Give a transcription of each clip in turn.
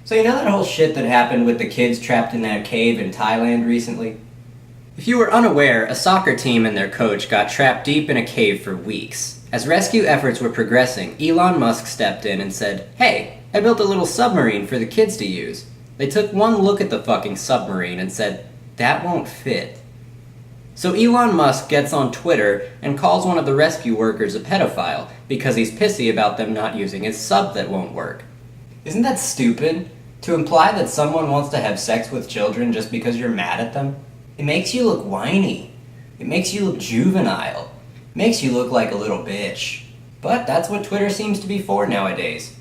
So you know that whole shit that happened with the kids trapped in that cave in Thailand recently? If you were unaware, a soccer team and their coach got trapped deep in a cave for weeks. As rescue efforts were progressing, Elon Musk stepped in and said, "Hey, I built a little submarine for the kids to use." They took one look at the fucking submarine and said, "That won't fit." So Elon Musk gets on Twitter and calls one of the rescue workers a pedophile because he's pissy about them not using his sub that won't work. Isn't that stupid? To imply that someone wants to have sex with children just because you're mad at them? It makes you look whiny. It makes you look juvenile. It makes you look like a little bitch. But that's what Twitter seems to be for nowadays.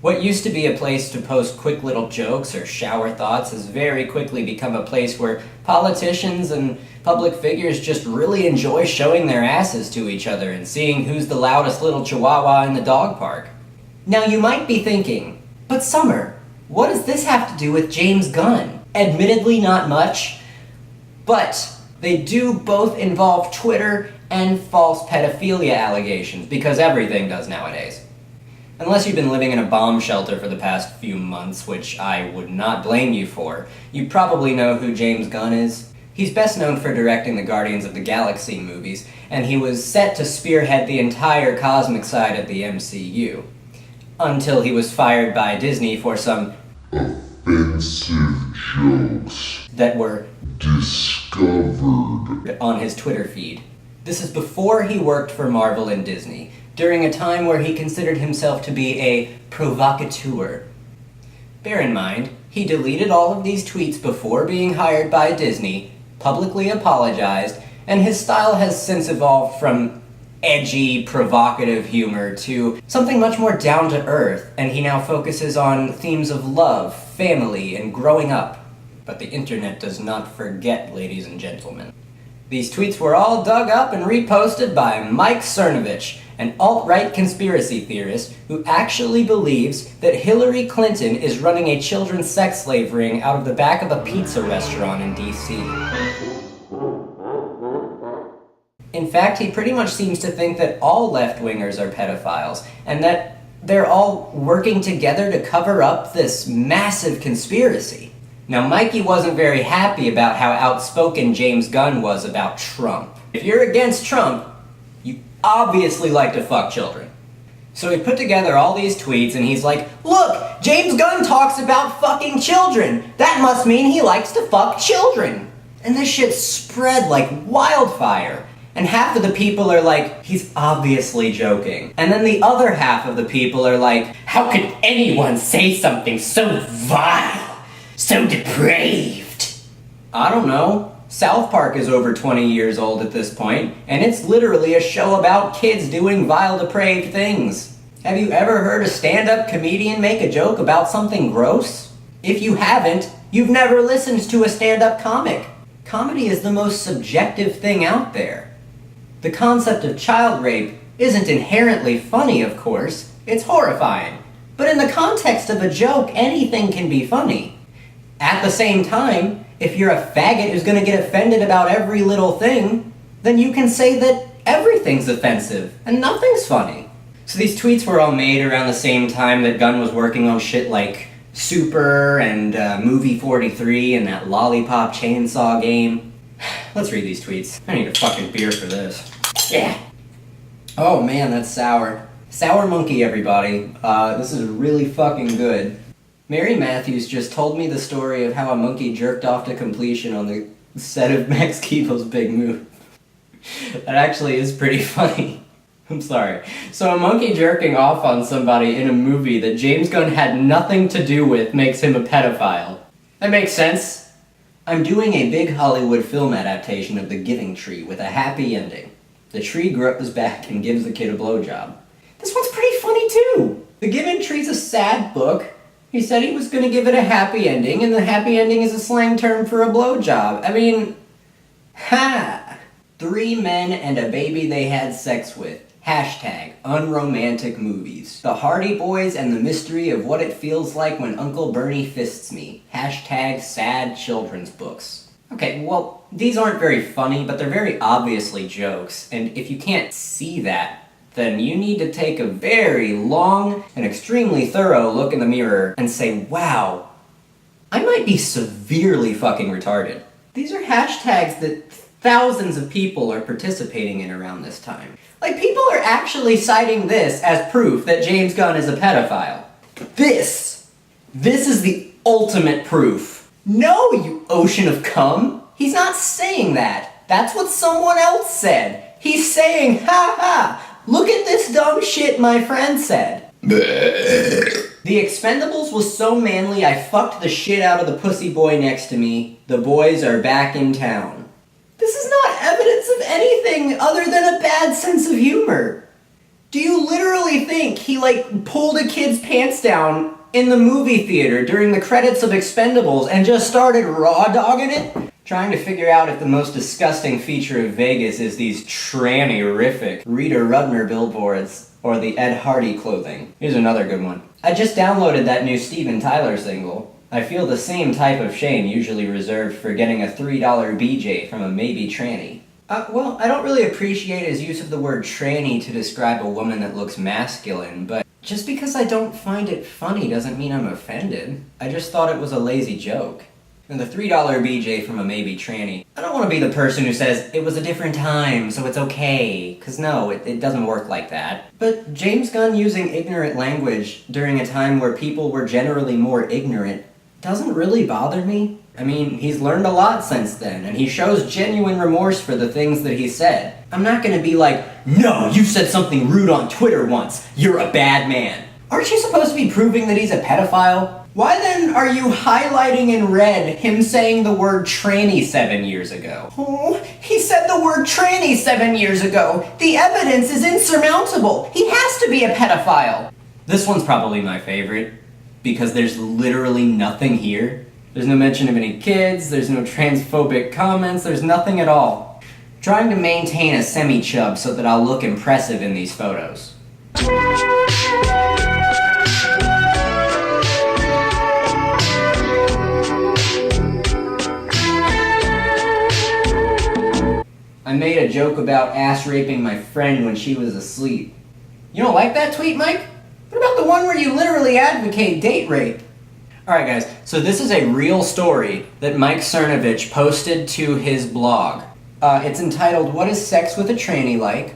What used to be a place to post quick little jokes or shower thoughts has very quickly become a place where politicians and public figures just really enjoy showing their asses to each other and seeing who's the loudest little chihuahua in the dog park. Now you might be thinking, but Summer, what does this have to do with James Gunn? Admittedly not much, but they do both involve Twitter and false pedophilia allegations, because everything does nowadays. Unless you've been living in a bomb shelter for the past few months, which I would not blame you for, you probably know who James Gunn is. He's best known for directing the Guardians of the Galaxy movies, and he was set to spearhead the entire cosmic side of the MCU. Until he was fired by Disney for some offensive jokes that were discovered on his Twitter feed. This is before he worked for Marvel and Disney, during a time where he considered himself to be a provocateur. Bear in mind, he deleted all of these tweets before being hired by Disney, publicly apologized, and his style has since evolved from edgy, provocative humor to something much more down-to-earth, and he now focuses on themes of love, family, and growing up. But the internet does not forget, ladies and gentlemen. These tweets were all dug up and reposted by Mike Cernovich, an alt-right conspiracy theorist who actually believes that Hillary Clinton is running a children's sex slave ring out of the back of a pizza restaurant in D.C. In fact, he pretty much seems to think that all left-wingers are pedophiles, and that they're all working together to cover up this massive conspiracy. Now, Mikey wasn't very happy about how outspoken James Gunn was about Trump. If you're against Trump, you obviously like to fuck children. So he put together all these tweets and he's like, "Look, James Gunn talks about fucking children. That must mean he likes to fuck children." And this shit spread like wildfire. And half of the people are like, "He's obviously joking." And then the other half of the people are like, "How could anyone say something so vile? So depraved?" I don't know. South Park is over 20 years old at this point, and it's literally a show about kids doing vile, depraved things. Have you ever heard a stand-up comedian make a joke about something gross? If you haven't, you've never listened to a stand-up comic. Comedy is the most subjective thing out there. The concept of child rape isn't inherently funny, of course. It's horrifying. But in the context of a joke, anything can be funny. At the same time, if you're a faggot who's gonna get offended about every little thing, then you can say that everything's offensive and nothing's funny. So these tweets were all made around the same time that Gunn was working on shit like Super and Movie 43 and that Lollipop Chainsaw game. Let's read these tweets. I need a fucking beer for this. Yeah. Oh man, that's sour. Sour Monkey, everybody. This is really fucking good. Mary Matthews just told me the story of how a monkey jerked off to completion on the set of Max Keeble's Big Move. That actually is pretty funny. I'm sorry. So a monkey jerking off on somebody in a movie that James Gunn had nothing to do with makes him a pedophile. That makes sense. I'm doing a big Hollywood film adaptation of The Giving Tree with a happy ending. The tree grows back and gives the kid a blowjob. This one's pretty funny too. The Giving Tree's a sad book. He said he was going to give it a happy ending, and the happy ending is a slang term for a blowjob. I mean, ha! 3 men and a baby they had sex with. Hashtag unromantic movies. The Hardy Boys and the mystery of what it feels like when Uncle Bernie fists me. Hashtag sad children's books. Okay, well, these aren't very funny, but they're very obviously jokes, and if you can't see that, then you need to take a very long and extremely thorough look in the mirror and say, wow, I might be severely fucking retarded. These are hashtags that thousands of people are participating in around this time. Like, people are actually citing this as proof that James Gunn is a pedophile. This is the ultimate proof. No, you ocean of cum. He's not saying that. That's what someone else said. He's saying, ha ha, look at this dumb shit my friend said. The Expendables was so manly I fucked the shit out of the pussy boy next to me. The boys are back in town. This is not evidence of anything other than a bad sense of humor. Do you literally think he, pulled a kid's pants down in the movie theater during the credits of Expendables and just started raw dogging it? Trying to figure out if the most disgusting feature of Vegas is these tranny-rific Rita Rudner billboards or the Ed Hardy clothing. Here's another good one. I just downloaded that new Steven Tyler single. I feel the same type of shame usually reserved for getting a $3 BJ from a maybe tranny. Well, I don't really appreciate his use of the word tranny to describe a woman that looks masculine, but just because I don't find it funny doesn't mean I'm offended. I just thought it was a lazy joke. And the $3 BJ from a maybe tranny. I don't want to be the person who says, it was a different time, so it's okay. Cause no, it doesn't work like that. But James Gunn using ignorant language during a time where people were generally more ignorant doesn't really bother me. I mean, he's learned a lot since then, and he shows genuine remorse for the things that he said. I'm not gonna be like, no, you said something rude on Twitter once. You're a bad man. Aren't you supposed to be proving that he's a pedophile? Why then are you highlighting in red him saying the word tranny 7 years ago? Oh, he said the word tranny 7 years ago. The evidence is insurmountable. He has to be a pedophile. This one's probably my favorite, because there's literally nothing here. There's no mention of any kids, there's no transphobic comments, there's nothing at all. Trying to maintain a semi-chub so that I'll look impressive in these photos. I made a joke about ass raping my friend when she was asleep. You don't like that tweet, Mike? What about the one where you literally advocate date rape? Alright guys, so this is a real story that Mike Cernovich posted to his blog. It's entitled, What is Sex with a Tranny Like?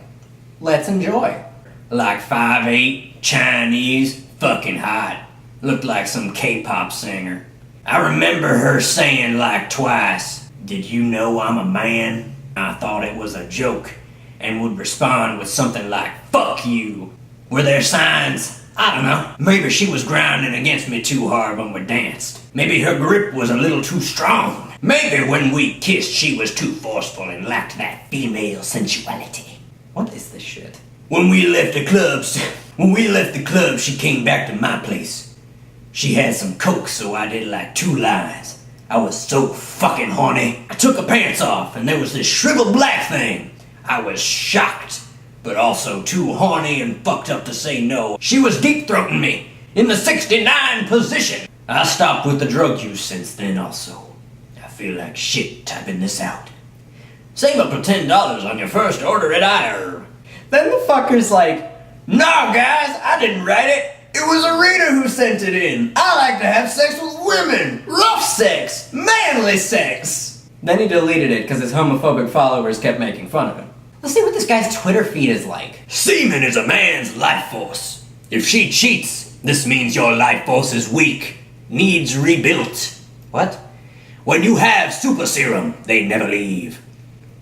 Let's enjoy. Like 5'8", Chinese, fucking hot. Looked like some K-pop singer. I remember her saying like twice, "Did you know I'm a man?" I thought it was a joke, and would respond with something like, "Fuck you." Were there signs? I don't know. Maybe she was grinding against me too hard when we danced. Maybe her grip was a little too strong. Maybe when we kissed she was too forceful and lacked that female sensuality. What is this shit? When we left the club, she came back to my place. She had some coke, so I did like 2 lines. I was so fucking horny. I took her pants off, and there was this shriveled black thing. I was shocked, but also too horny and fucked up to say no. She was deep-throating me, in the 69 position. I stopped with the drug use since then also. I feel like shit typing this out. Save up to $10 on your first order at IHERB. Then the fucker's like, "Nah guys, I didn't write it. It was Arita who sent it in. I like to have sex with women. Rough sex. Manly sex." Then he deleted it because his homophobic followers kept making fun of him. Let's see what this guy's Twitter feed is like. Semen is a man's life force. If she cheats, this means your life force is weak. Needs rebuilt. What? When you have super serum, they never leave.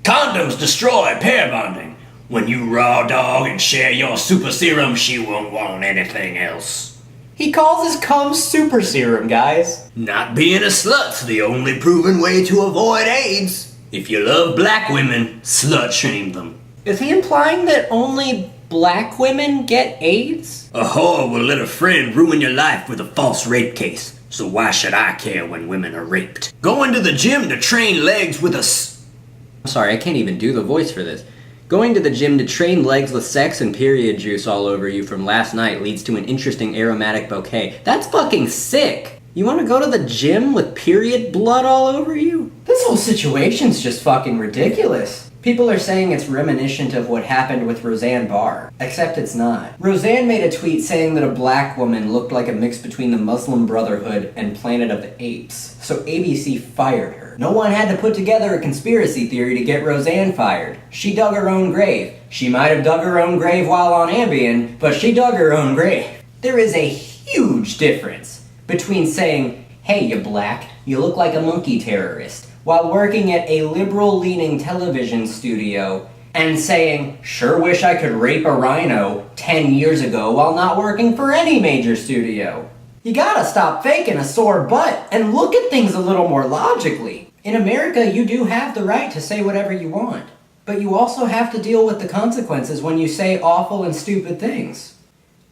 Condoms destroy pair bonding. When you raw dog and share your super serum, she won't want anything else. He calls his cum super serum, guys. Not being a slut's the only proven way to avoid AIDS. If you love black women, slut shame them. Is he implying that only black women get AIDS? A whore will let a friend ruin your life with a false rape case. So why should I care when women are raped? Going to the gym to train legs with I'm sorry, I can't even do the voice for this. Going to the gym to train legs with sex and period juice all over you from last night leads to an interesting aromatic bouquet. That's fucking sick! You want to go to the gym with period blood all over you? This whole situation's just fucking ridiculous. People are saying it's reminiscent of what happened with Roseanne Barr, except it's not. Roseanne made a tweet saying that a black woman looked like a mix between the Muslim Brotherhood and Planet of the Apes, so ABC fired her. No one had to put together a conspiracy theory to get Roseanne fired. She dug her own grave. She might have dug her own grave while on Ambien, but she dug her own grave. There is a huge difference between saying, "Hey, you black, you look like a monkey terrorist," while working at a liberal-leaning television studio, and saying, "Sure wish I could rape a rhino 10 years ago while not working for any major studio." You gotta stop faking a sore butt and look at things a little more logically. In America, you do have the right to say whatever you want, but you also have to deal with the consequences when you say awful and stupid things.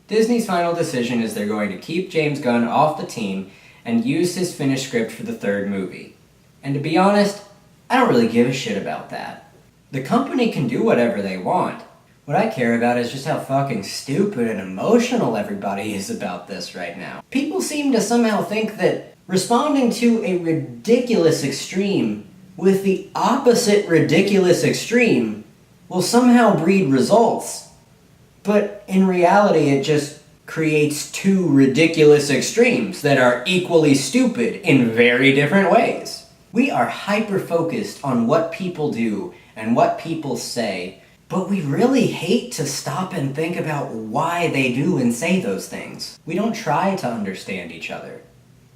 Disney's final decision is they're going to keep James Gunn off the team and use his finished script for the third movie. And to be honest, I don't really give a shit about that. The company can do whatever they want. What I care about is just how fucking stupid and emotional everybody is about this right now. People seem to somehow think that responding to a ridiculous extreme with the opposite ridiculous extreme will somehow breed results. But in reality, it just creates two ridiculous extremes that are equally stupid in very different ways. We are hyper-focused on what people do and what people say, but we really hate to stop and think about why they do and say those things. We don't try to understand each other.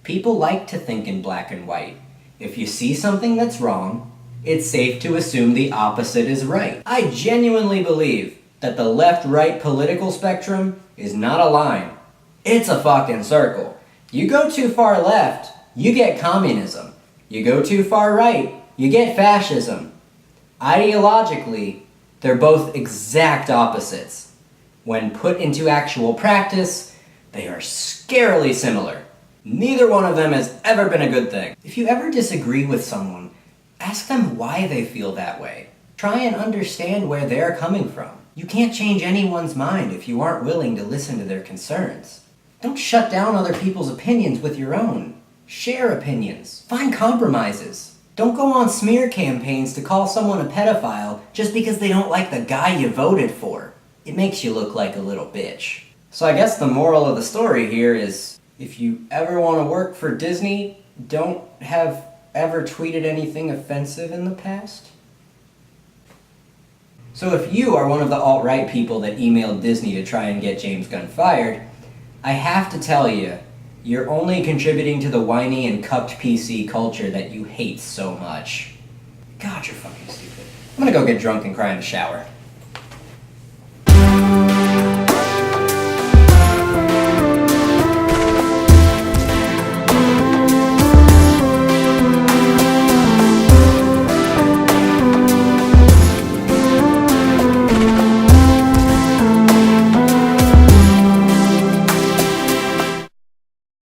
People like to think in black and white. If you see something that's wrong, it's safe to assume the opposite is right. I genuinely believe that the left-right political spectrum is not a line. It's a fucking circle. You go too far left, you get communism. You go too far right, you get fascism. Ideologically, they're both exact opposites. When put into actual practice, they are scarily similar. Neither one of them has ever been a good thing. If you ever disagree with someone, ask them why they feel that way. Try and understand where they're coming from. You can't change anyone's mind if you aren't willing to listen to their concerns. Don't shut down other people's opinions with your own. Share opinions. Find compromises. Don't go on smear campaigns to call someone a pedophile just because they don't like the guy you voted for. It makes you look like a little bitch. So I guess the moral of the story here is, if you ever want to work for Disney, don't have ever tweeted anything offensive in the past. So if you are one of the alt-right people that emailed Disney to try and get James Gunn fired, I have to tell you, you're only contributing to the whiny and cucked PC culture that you hate so much. God, you're fucking stupid. I'm gonna go get drunk and cry in the shower.